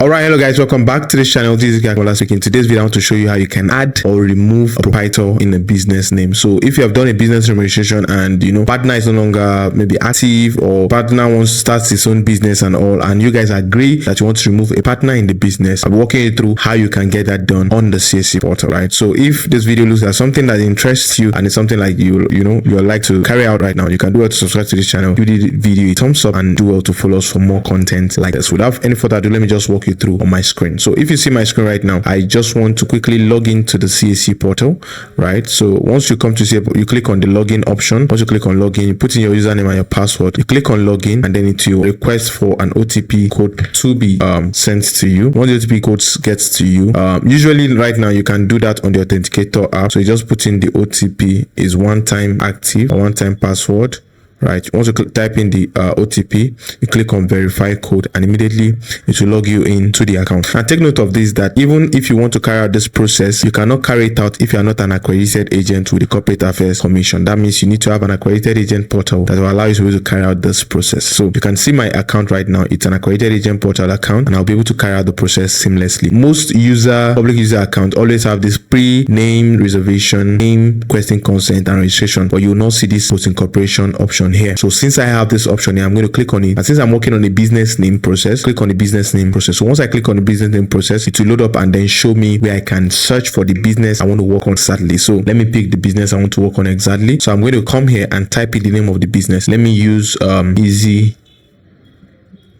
Alright, hello guys, welcome back to this channel. This is Akingbola speaking. In today's video, I want to show you how you can add or remove a proprietor in a business name. So if you have done a business registration and partner is no longer maybe active, or partner wants to start his own business and all, and you guys agree that you want to remove a partner in the business, I'm walking you through how you can get that done on the CAC portal, right? So if this video looks like something that interests you and it's something like you'd like to carry out right now, you can do well to subscribe to this channel, give the video a thumbs up, and do well to follow us for more content like this. Without any further ado, let me just walk you through on my screen. So if you see my screen right now, I just want to quickly log into the CAC portal, right? So once you come to see, you click on the login option. Once you click on login, you put in your username and your password, you click on login, and then it will request for an OTP code to be sent to you. Once the OTP code gets to you, usually right now you can do that on the Authenticator app. So you just put in the OTP is one-time active or one-time password. Right, once you type in the OTP, you click on verify code, and immediately it will log you into the account. And take note of this, that even if you want to carry out this process, you cannot carry it out if you are not an accredited agent with the Corporate Affairs Commission. That means you need to have an accredited agent portal that will allow you to be able to carry out this process. So you can see my account right now. It's an accredited agent portal account, and I'll be able to carry out the process seamlessly. Most public user accounts always have this pre-name reservation, name, requesting consent, and registration, but you will not see this post-incorporation option here. So since I have this option here, I'm going to click on it, and since I'm working on the business name process, click on the business name process. So once I click on the business name process, it will load up and then show me where I can search for the business I want to work on exactly. So let me pick the business I want to work on exactly. So I'm going to come here and type in the name of the business. Let me use Easy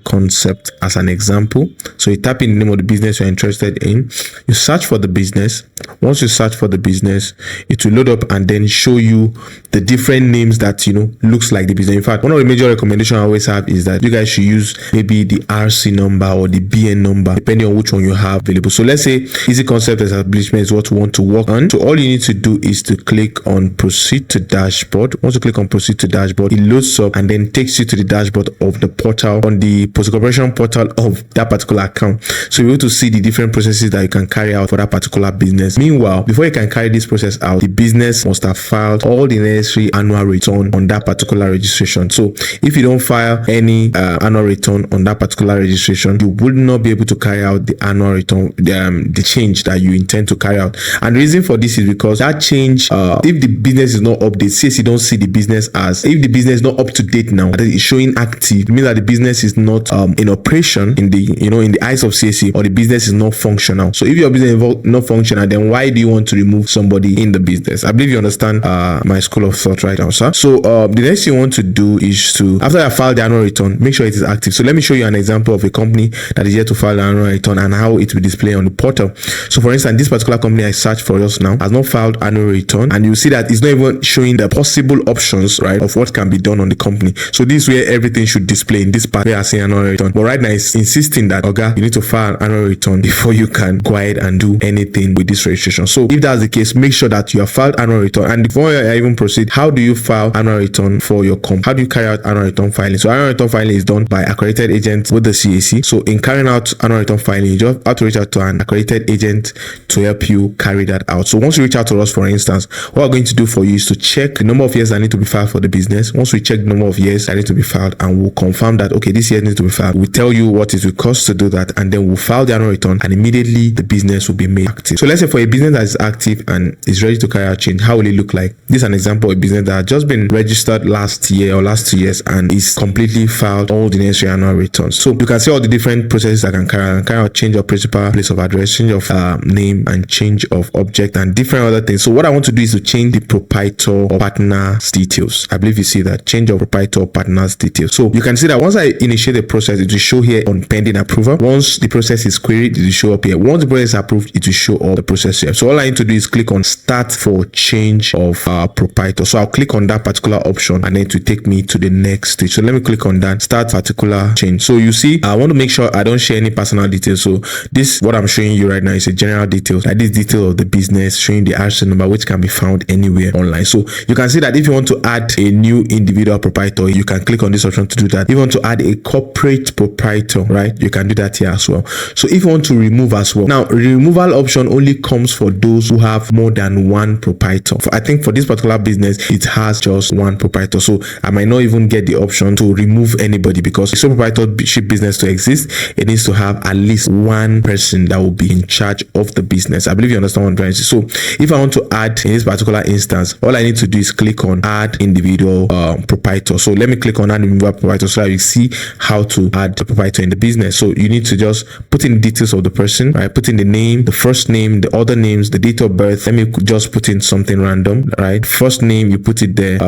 Concept as an example. So you type in the name of the business you're interested in, you search for the business. Once you search for the business, it will load up and then show you the different names that looks like the business. In fact, one of the major recommendations I always have is that you guys should use maybe the RC number or the BN number, depending on which one you have available. So let's say Easy Concept Establishment is what you want to work on. So all you need to do is to click on proceed to dashboard. Once you click on proceed to dashboard, it loads up and then takes you to the dashboard of the portal, on the post-incorporation portal of that particular account. So you're able to see the different processes that you can carry out for that particular business. Meanwhile, before you can carry this process out, the business must have filed all the necessary annual return on that particular registration. So if you don't file any annual return on that particular registration, you would not be able to carry out the annual return, the change that you intend to carry out. And the reason for this is because that change, if the business is not updated, since you don't see the business as, if the business is not up to date now, that is showing active, it means that the business is not in operation in the in the eyes of CAC, or the business is not functional. So if your business is not functional, then why do you want to remove somebody in the business? I believe you understand my school of thought right now, sir. So the next thing you want to do is to, after you file the annual return, make sure it is active. So let me show you an example of a company that is yet to file the annual return and how it will display on the portal. So for instance, this particular company I searched for just now has not filed annual return, and you see that it's not even showing the possible options, right, of what can be done on the company. So this is where everything should display, in this part where I see annual return. But right now it's insisting that, okay, you need to file an annual return before you can go ahead and do anything with this registration. So if that's the case, make sure that you have filed annual return. And before I even proceed, how do you file annual return for your company? How do you carry out annual return filing? So annual return filing is done by accredited agents with the CAC. So in carrying out annual return filing, you just have to reach out to an accredited agent to help you carry that out. So once you reach out to us, for instance, what we're going to do for you is to check the number of years that need to be filed for the business. Once we check the number of years that need to be filed, and we'll confirm that, okay, this year needs to be filed, we'll tell you what it will cost to do that, and then we'll file the annual return, and immediately the business will be made active. So let's say for a business that is active and is ready to carry out change, how will it look like? This is an example of a business that has just been registered last year or last 2 years and is completely filed all the necessary annual returns. So you can see all the different processes that can carry out change of principal, place of address, change of name, and change of object, and different other things. So what I want to do is to change the proprietor or partner's details. I believe you see that, change of proprietor or partner's details. So you can see that once I initiate the process, it will show here on pending approval. Once the process is queried, it will show up here. Once the process is approved, it will show up the process here. So all I need to do is click on start for change of proprietor. So I'll click on that particular option, and then it will take me to the next stage. So let me click on that, start particular change. So you see, I want to make sure I don't share any personal details. So this, what I'm showing you right now, is a general details, like this detail of the business, showing the RC number, which can be found anywhere online. So you can see that if you want to add a new individual proprietor, you can click on this option to do that. If you want to add a corporate separate proprietor, right? You can do that here as well. So if you want to remove as well, now removal option only comes for those who have more than one proprietor. I think for this particular business, it has just one proprietor, so I might not even get the option to remove anybody, because a sole proprietorship business to exist, it needs to have at least one person that will be in charge of the business. I believe you understand what I'm trying to say. So if I want to add in this particular instance, all I need to do is click on add individual proprietor. So let me click on add individual proprietor so that you see how to add the proprietor in the business. So you need to just put in the details of the person, right? Put in the name, the first name, the other names, the date of birth. Let me just put in something random, right? First name, you put it there.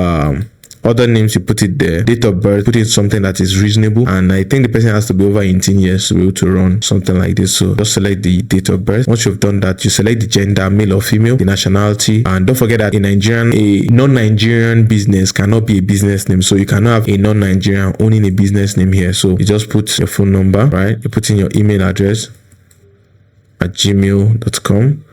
Other names, you put it there. Date of birth, put in something that is reasonable, and I think the person has to be over 18 years to be able to run something like this. So just select the date of birth. Once you've done that, you select the gender, male or female, the nationality, and don't forget that in Nigerian, a non-Nigerian business cannot be a business name. So you cannot have a non-Nigerian owning a business name here. So you just put your phone number, right? You put in your email address at gmail.com.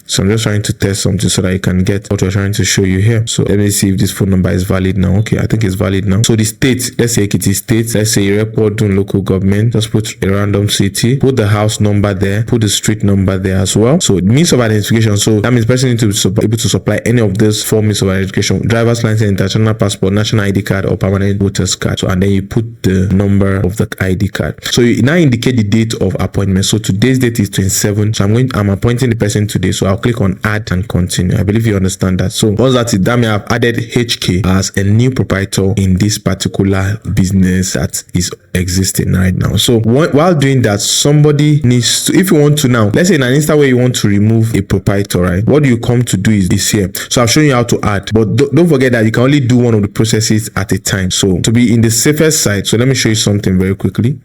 So I'm just trying to test something so that you can get what we're trying to show you here. So let me see if this phone number is valid now. Okay, I think it's valid now. So the state, let's say Ekiti State, let's say Irekodun local government, just put a random city, put the house number there, put the street number there as well. So means of identification, so that means the person needs to be able to supply any of those 4 means of identification: driver's license, international passport, national ID card, or permanent voter's card. So and then you put the number of the ID card. So you now indicate the date of appointment. So today's date is 27. So I'm appointing the person today. So I'll click on add and continue. I believe you understand that. So once that is done, I have added HK as a new proprietor in this particular business that is existing right now. So while doing that, somebody needs to, if you want to now, let's say in an instance where you want to remove a proprietor, right? What you come to do is here. So I've shown you how to add, but don't forget that you can only do one of the processes at a time. So to be in the safest side, so let me show you something very quickly.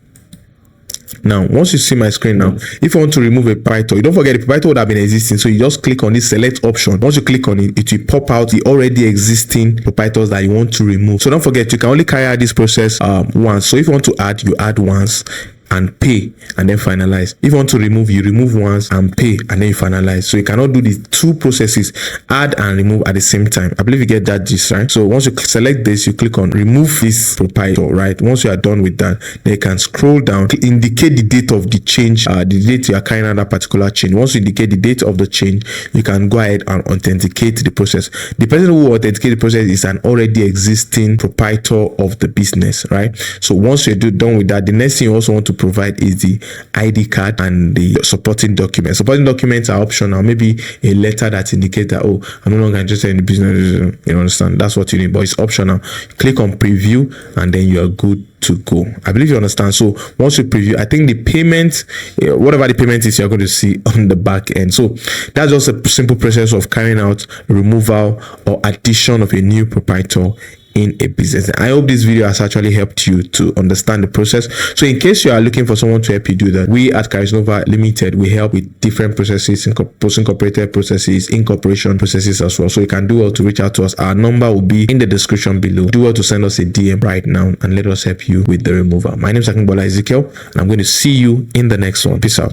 Now, once you see my screen now, if you want to remove a proprietor, you don't forget the proprietor would have been existing. So you just click on this select option. Once you click on it, it will pop out the already existing proprietors that you want to remove. So don't forget, you can only carry out this process once. So if you want to add, you add once and pay and then finalize. If you want to remove, you remove once and pay and then you finalize. So you cannot do the two processes, add and remove, at the same time. I believe you get that gist, right? So once you select this, you click on remove this proprietor, right? Once you are done with that, then you can scroll down, indicate the date of the change, the date you are carrying out that particular change. Once you indicate the date of the change, you can go ahead and authenticate the process. The person who will authenticate the process is an already existing proprietor of the business, right? So once you're done with that, the next thing you also want to provide is the ID card and the supporting documents. Supporting documents are optional. Maybe a letter that indicates that, oh, I'm no longer interested in the business. You understand? That's what you need, but it's optional. Click on preview and then you are good to go. I believe you understand. So once you preview, I think the payment, whatever the payment is, you're going to see on the back end. So that's just a simple process of carrying out removal or addition of a new proprietor in a business. I hope this video has actually helped you to understand the process. So in case you are looking for someone to help you do that, we at Charisnova Limited, we help with different processes, post-incorporated processes, incorporation processes as well. So you can do well to reach out to us. Our number will be in the description below. Do well to send us a DM right now and let us help you with the removal. My name is Akingbola Ezekiel, and I'm going to see you in the next one. Peace out.